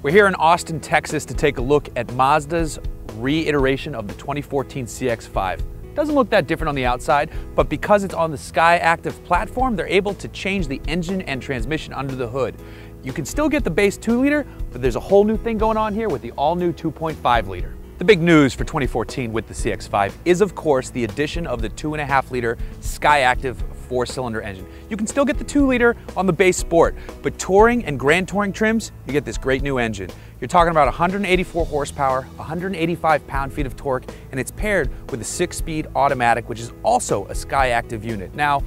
We're here in Austin, Texas to take a look at Mazda's reiteration of the 2014 CX-5. Doesn't look that different on the outside, but because it's on the SKYACTIV platform, they're able to change the engine and transmission under the hood. You can still get the base 2-liter, but there's a whole new thing going on here with the all-new 2.5-liter. The big news for 2014 with the CX-5 is, of course, the addition of the 2.5-liter SKYACTIV 4-cylinder engine. You can still get the 2-liter on the base Sport, but touring and Grand Touring trims, you get this great new engine. You're talking about 184 horsepower, 185 pound-feet of torque, and it's paired with a 6-speed automatic, which is also a SKYACTIV unit. Now,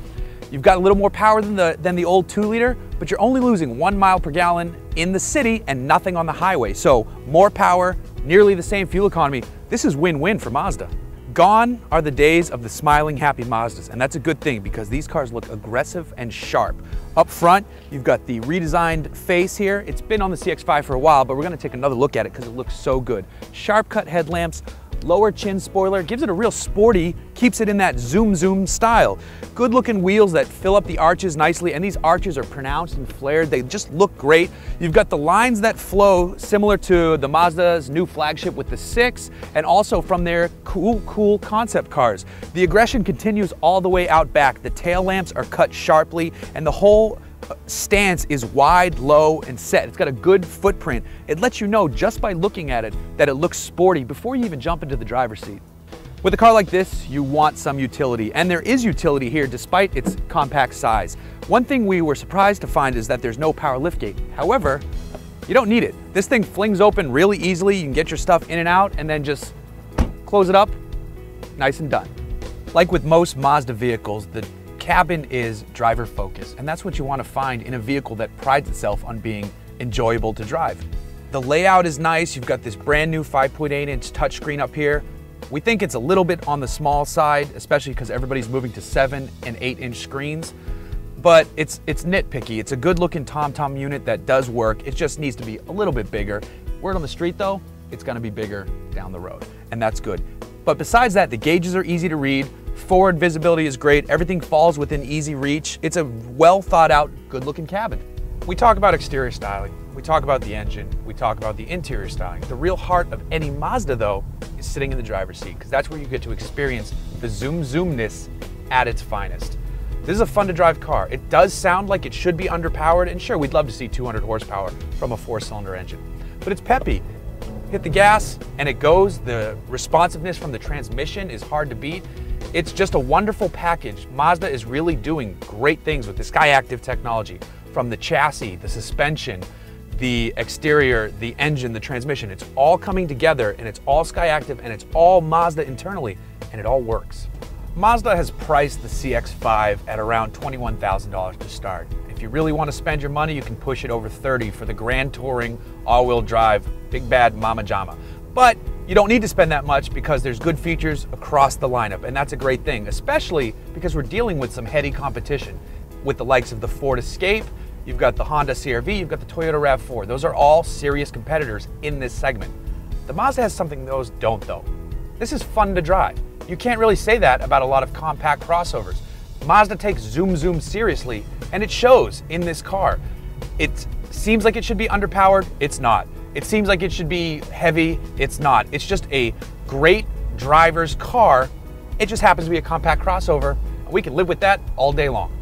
you've got a little more power than the old 2-liter, but you're only losing 1 mile per gallon in the city and nothing on the highway. So more power, nearly the same fuel economy. This is win-win for Mazda. Gone are the days of the smiling, happy Mazdas, and that's a good thing because these cars look aggressive and sharp. Up front, you've got the redesigned face here. It's been on the CX-5 for a while, but we're gonna take another look at it because it looks so good. Sharp cut headlamps, lower chin spoiler, gives it a real sporty, keeps it in that zoom style. Good looking wheels that fill up the arches nicely, and these arches are pronounced and flared. They just look great. You've got the lines that flow similar to the Mazda's new flagship with the 6, and also from their cool concept cars. The aggression continues all the way out back. The tail lamps are cut sharply, and the whole stance is wide, low, and set. It's got a good footprint. It lets you know just by looking at it that it looks sporty before you even jump into the driver's seat. With a car like this, you want some utility, and there is utility here despite its compact size. One thing we were surprised to find is that there's no power liftgate. However, you don't need it. This thing flings open really easily. You can get your stuff in and out and then just close it up, nice and done. Like with most Mazda vehicles, the cabin is driver focused, and that's what you want to find in a vehicle that prides itself on being enjoyable to drive. The layout is nice. You've got this brand new 5.8-inch touchscreen up here. We think it's a little bit on the small side, especially because everybody's moving to 7 and 8-inch screens, but it's nitpicky. It's a good looking TomTom unit that does work. It just needs to be a little bit bigger. Word on the street though, it's going to be bigger down the road, and that's good. But besides that, the gauges are easy to read. Forward visibility is great. Everything falls within easy reach. It's a well thought out, good looking cabin. We talk about exterior styling. We talk about the engine. We talk about the interior styling. The real heart of any Mazda though is sitting in the driver's seat, because that's where you get to experience the zoomness at its finest. This is a fun to drive car. It does sound like it should be underpowered, and sure, we'd love to see 200 horsepower from a 4-cylinder engine, but it's peppy. Hit the gas and it goes. The responsiveness from the transmission is hard to beat. It's just a wonderful package. Mazda is really doing great things with the SKYACTIV technology, from the chassis, the suspension, the exterior, the engine, the transmission. It's all coming together, and it's all SKYACTIV, and it's all Mazda internally, and it all works. Mazda has priced the CX-5 at around $21,000 to start. If you really want to spend your money, you can push it over $30,000 for the Grand Touring, all-wheel drive, big bad Mama Jama. But you don't need to spend that much because there's good features across the lineup, and that's a great thing, especially because we're dealing with some heady competition with the likes of the Ford Escape. You've got the Honda CR-V, you've got the Toyota RAV4. Those are all serious competitors in this segment. The Mazda has something those don't though. This is fun to drive. You can't really say that about a lot of compact crossovers. Mazda takes zoom seriously, and it shows in this car. It seems like it should be underpowered, it's not. It seems like it should be heavy, it's not. It's just a great driver's car. It just happens to be a compact crossover. We can live with that all day long.